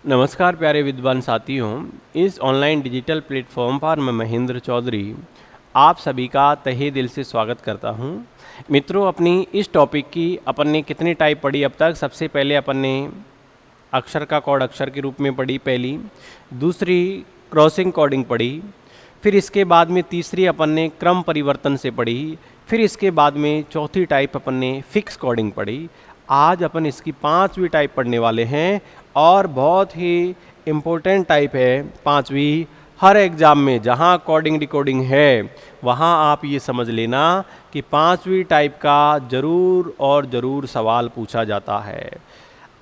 नमस्कार प्यारे विद्वान साथियों। इस ऑनलाइन डिजिटल प्लेटफॉर्म पर मैं महेंद्र चौधरी आप सभी का तहे दिल से स्वागत करता हूं। मित्रों, अपनी इस टॉपिक की अपन ने कितनी टाइप पढ़ी अब तक? सबसे पहले अपन ने अक्षर का कोड अक्षर के रूप में पढ़ी पहली, दूसरी क्रॉसिंग कोडिंग पढ़ी, फिर इसके बाद में तीसरी अपन ने क्रम परिवर्तन से पढ़ी, फिर इसके बाद में चौथी टाइप अपन ने फिक्स कोडिंग पढ़ी। आज अपन इसकी पांचवी टाइप पढ़ने वाले हैं और बहुत ही इम्पोर्टेंट टाइप है पांचवी। हर एग्ज़ाम में जहाँ कोडिंग डिकोडिंग है वहाँ आप ये समझ लेना कि पांचवी टाइप का ज़रूर और ज़रूर सवाल पूछा जाता है।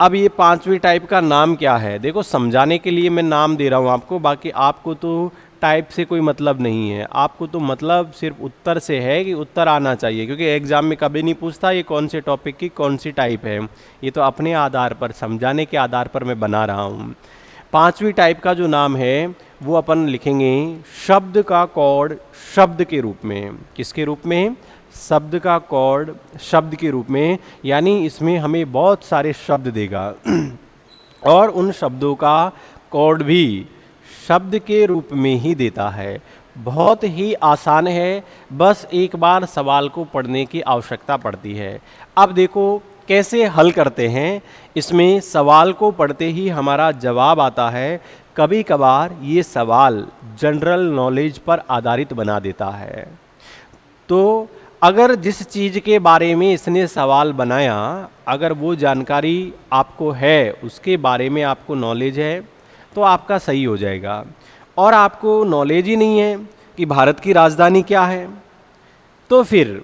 अब ये पांचवी टाइप का नाम क्या है? देखो, समझाने के लिए मैं नाम दे रहा हूँ आपको, बाकी आपको तो टाइप से कोई मतलब नहीं है। आपको तो मतलब सिर्फ उत्तर से है कि उत्तर आना चाहिए, क्योंकि एग्ज़ाम में कभी नहीं पूछता ये कौन से टॉपिक की कौन सी टाइप है। ये तो अपने आधार पर, समझाने के आधार पर मैं बना रहा हूँ। पांचवी टाइप का जो नाम है वो अपन लिखेंगे शब्द का कोड शब्द के रूप में। किसके रूप में? शब्द का कोड शब्द के रूप में, यानी इसमें हमें बहुत सारे शब्द देगा और उन शब्दों का कोड भी शब्द के रूप में ही देता है। बहुत ही आसान है, बस एक बार सवाल को पढ़ने की आवश्यकता पड़ती है। अब देखो कैसे हल करते हैं। इसमें सवाल को पढ़ते ही हमारा जवाब आता है। कभी कभार ये सवाल जनरल नॉलेज पर आधारित बना देता है। तो अगर जिस चीज़ के बारे में इसने सवाल बनाया, अगर वो जानकारी आपको है, उसके बारे में आपको नॉलेज है, तो आपका सही हो जाएगा। और आपको नॉलेज ही नहीं है कि भारत की राजधानी क्या है, तो फिर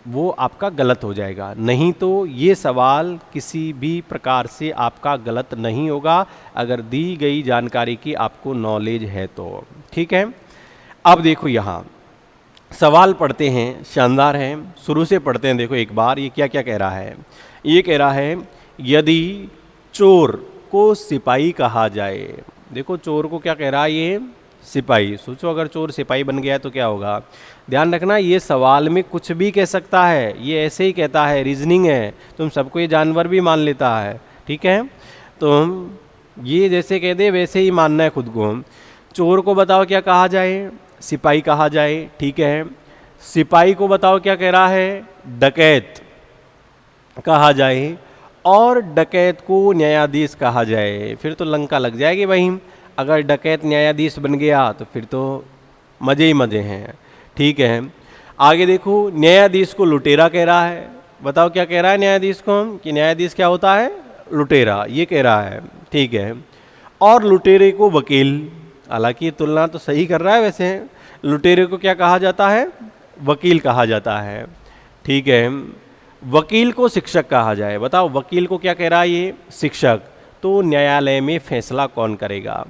वो आपका गलत हो जाएगा। नहीं तो ये सवाल किसी भी प्रकार से आपका गलत नहीं होगा, अगर दी गई जानकारी की आपको नॉलेज है तो। ठीक है, अब देखो यहाँ सवाल पढ़ते हैं, शानदार है। शुरू से पढ़ते हैं। देखो एक बार ये क्या क्या कह रहा है। ये कह रहा है यदि चोर को सिपाही कहा जाए। देखो चोर को क्या कह रहा है ये? सिपाही। सोचो अगर चोर सिपाही बन गया तो क्या होगा। ध्यान रखना, ये सवाल में कुछ भी कह सकता है, ये ऐसे ही कहता है, रीजनिंग है। तुम सबको ये जानवर भी मान लेता है। ठीक है, तो ये जैसे कह दे वैसे ही मानना है खुद को। चोर को बताओ क्या कहा जाए? सिपाही कहा जाए। ठीक है, सिपाही को बताओ क्या कह रहा है? डकैत कहा जाए। और डकैत को न्यायाधीश कहा जाए। फिर तो लंका लग जाएगी भाई। अगर डकैत न्यायाधीश बन गया तो फिर तो मज़े ही मज़े हैं। ठीक है, आगे देखो, न्यायाधीश को लुटेरा कह रहा है। बताओ क्या कह रहा है न्यायाधीश को? कि न्यायाधीश क्या होता है? लुटेरा, ये कह रहा है। ठीक है, और लुटेरे को वकील। हालांकि ये तुलना तो सही कर रहा है वैसे। लुटेरे को क्या कहा जाता है? वकील कहा जाता है। ठीक है, वकील को शिक्षक कहा जाए। बताओ वकील को क्या कह रहा है ये? शिक्षक। तो न्यायालय में फैसला कौन करेगा?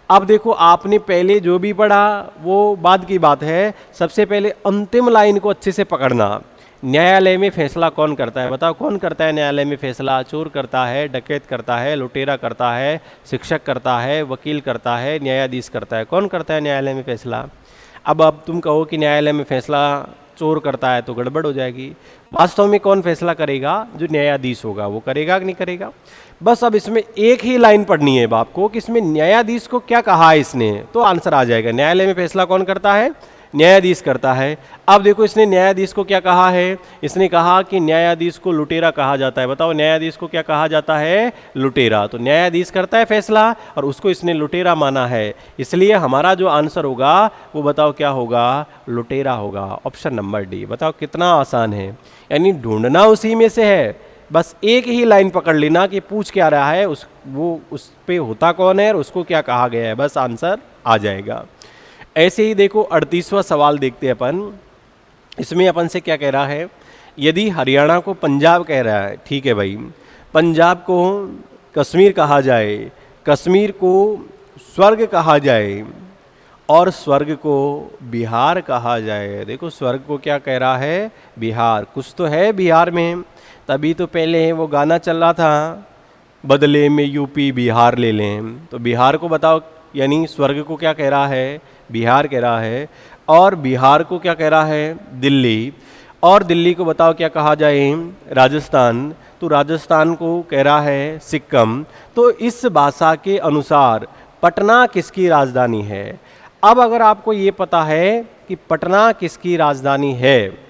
अब देखो, आपने पहले जो भी पढ़ा वो बाद की बात है। सबसे पहले अंतिम लाइन को अच्छे से पकड़ना। न्यायालय में फैसला कौन करता है? बताओ कौन करता है न्यायालय में फैसला? चोर करता है, डकैत करता है, लुटेरा करता है, शिक्षक करता है, वकील करता है, न्यायाधीश करता है। कौन करता है न्यायालय में फैसला? अब तुम कहो कि न्यायालय में फैसला चोर करता है तो गड़बड़ हो जाएगी। वास्तव में कौन फैसला करेगा? जो न्यायाधीश होगा वो करेगा कि नहीं करेगा। बस अब इसमें एक ही लाइन पढ़नी है आपको कि इसमें न्यायाधीश को क्या कहा है इसने, तो आंसर आ जाएगा। न्यायालय में फैसला कौन करता है? न्यायाधीश करता है। अब देखो इसने न्यायाधीश को क्या कहा है? इसने कहा कि न्यायाधीश को लुटेरा कहा जाता है। बताओ न्यायाधीश को क्या कहा जाता है? लुटेरा। तो न्यायाधीश करता है फैसला और उसको इसने लुटेरा माना है, इसलिए हमारा जो आंसर होगा वो बताओ क्या होगा? लुटेरा होगा। Option number D. बताओ कितना आसान है, यानी ढूंढना उसी में से है। बस एक ही लाइन पकड़ लेना कि पूछ क्या रहा है, उस पे होता कौन है और उसको क्या कहा गया है, बस आंसर आ जाएगा। ऐसे ही देखो 38वां सवाल देखते हैं अपन। इसमें अपन से क्या कह रहा है? यदि हरियाणा को पंजाब कह रहा है, ठीक है भाई, पंजाब को कश्मीर कहा जाए, कश्मीर को स्वर्ग कहा जाए और स्वर्ग को बिहार कहा जाए। देखो स्वर्ग को क्या कह रहा है? बिहार। कुछ तो है बिहार में, तभी तो पहले वो गाना चल रहा था, बदले में यूपी बिहार ले लें। तो बिहार को बताओ, यानी स्वर्ग को क्या कह रहा है? बिहार कह रहा है। और बिहार को क्या कह रहा है? दिल्ली। और दिल्ली को बताओ क्या कहा जाए? राजस्थान। तो राजस्थान को कह रहा है सिक्किम। तो इस भाषा के अनुसार पटना किसकी राजधानी है? अब अगर आपको ये पता है कि पटना किसकी राजधानी है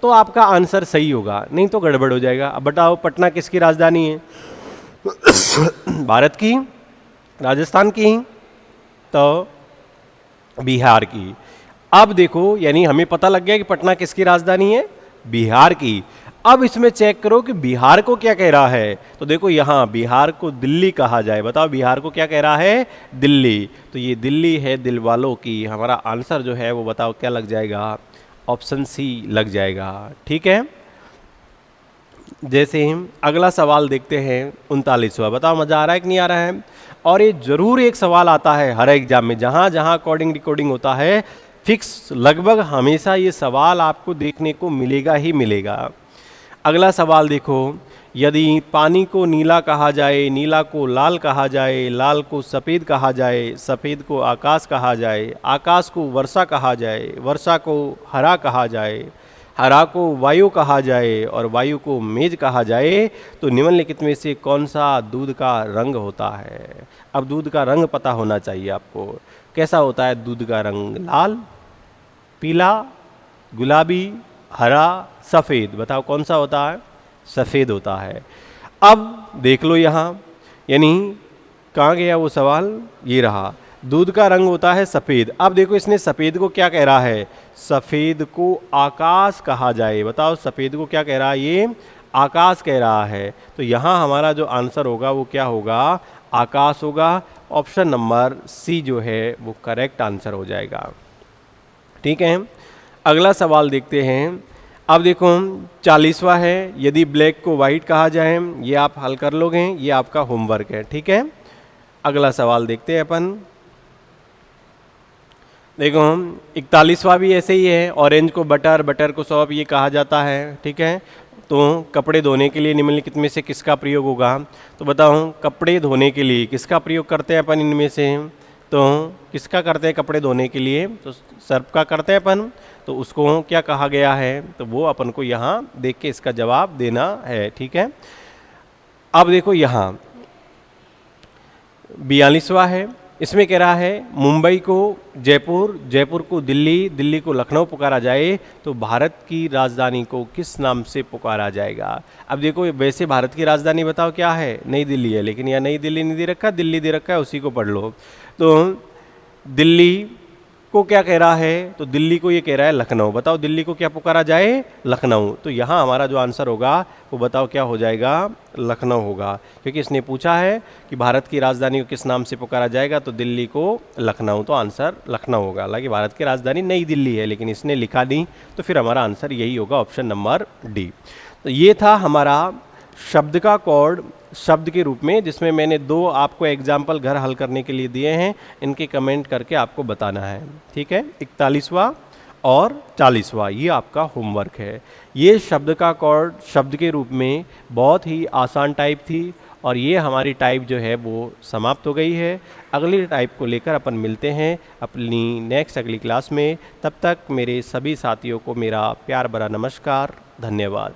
तो आपका आंसर सही होगा, नहीं तो गड़बड़ हो जाएगा। अब बताओ पटना किसकी राजधानी है? भारत की, राजस्थान की, तो बिहार की। अब देखो यानी हमें पता लग गया कि पटना किसकी राजधानी है? बिहार की। अब इसमें चेक करो कि बिहार को क्या कह रहा है। तो देखो यहाँ बिहार को दिल्ली कहा जाए, बताओ बिहार को क्या कह रहा है? दिल्ली। तो ये दिल्ली है दिल वालों की। हमारा आंसर जो है वो बताओ क्या लग जाएगा? ऑप्शन सी लग जाएगा। ठीक है, जैसे हम अगला सवाल देखते हैं 39वां। बताओ मज़ा आ रहा है कि नहीं आ रहा है? और ये जरूर एक सवाल आता है हर एग्जाम में, जहाँ जहाँ कोडिंग डिकोडिंग होता है फिक्स लगभग हमेशा ये सवाल आपको देखने को मिलेगा ही मिलेगा। अगला सवाल देखो, यदि पानी को नीला कहा जाए, नीला को लाल कहा जाए, लाल को सफ़ेद कहा जाए, सफ़ेद को आकाश कहा जाए, आकाश को वर्षा कहा जाए, वर्षा को हरा कहा जाए, हरा को वायु कहा जाए और वायु को मेज कहा जाए, तो निम्नलिखित में से कौन सा दूध का रंग होता है? अब दूध का रंग पता होना चाहिए आपको। कैसा होता है दूध का रंग? लाल, पीला, गुलाबी, हरा, सफ़ेद। बताओ कौन सा होता है? सफ़ेद होता है। अब देख लो यहाँ, यानी कहाँ गया वो सवाल? ये रहा, दूध का रंग होता है सफ़ेद। अब देखो इसने सफ़ेद को क्या कह रहा है? सफ़ेद को आकाश कहा जाए। बताओ सफ़ेद को क्या कह रहा है? ये आकाश कह रहा है। तो यहाँ हमारा जो आंसर होगा वो क्या होगा? आकाश होगा। ऑप्शन नंबर सी जो है वो करेक्ट आंसर हो जाएगा। ठीक है, अगला सवाल देखते हैं। अब देखो 40वां है, यदि ब्लैक को वाइट कहा जाए, ये आप हल कर लोगे, ये आपका होमवर्क है। ठीक है, अगला सवाल देखते हैं अपन। देखो 41वां भी ऐसे ही है, ऑरेंज को बटर, बटर को सौंफ ये कहा जाता है। ठीक है, तो कपड़े धोने के लिए निम्नलिखित में से किसका प्रयोग होगा? तो बताओ कपड़े धोने के लिए किसका प्रयोग करते हैं अपन इनमें से? तो किसका करते हैं कपड़े धोने के लिए? तो सर्फ का करते हैं अपन। तो उसको क्या कहा गया है? तो वो अपन को यहाँ देख के इसका जवाब देना है। ठीक है, अब देखो यहाँ 42वां है, इसमें कह रहा है मुंबई को जयपुर, जयपुर को दिल्ली, दिल्ली को लखनऊ पुकारा जाए तो भारत की राजधानी को किस नाम से पुकारा जाएगा? अब देखो वैसे भारत की राजधानी बताओ क्या है? नई दिल्ली है, लेकिन यहाँ नई दिल्ली नहीं दे रखा, दिल्ली दे रखा है, उसी को पढ़ लो। तो दिल्ली को क्या कह रहा है? तो दिल्ली को ये कह रहा है लखनऊ। बताओ दिल्ली को क्या पुकारा जाए? लखनऊ। तो यहाँ हमारा जो आंसर होगा वो बताओ क्या हो जाएगा? लखनऊ होगा, क्योंकि इसने पूछा है कि भारत की राजधानी को किस नाम से पुकारा जाएगा, तो दिल्ली को लखनऊ, तो आंसर लखनऊ होगा। हालांकि भारत की राजधानी नई दिल्ली है, लेकिन इसने लिखा नहीं, तो फिर हमारा आंसर यही होगा, ऑप्शन नंबर डी। तो ये था हमारा शब्द का कोड शब्द के रूप में, जिसमें मैंने 2 आपको एग्जाम्पल घर हल करने के लिए दिए हैं, इनके कमेंट करके आपको बताना है। ठीक है, 41वां और 40वां ये आपका होमवर्क है। ये शब्द का कोड शब्द के रूप में बहुत ही आसान टाइप थी, और ये हमारी टाइप जो है वो समाप्त हो गई है। अगली टाइप को लेकर अपन मिलते हैं अपनी नेक्स्ट अगली क्लास में। तब तक मेरे सभी साथियों को मेरा प्यार भरा नमस्कार, धन्यवाद।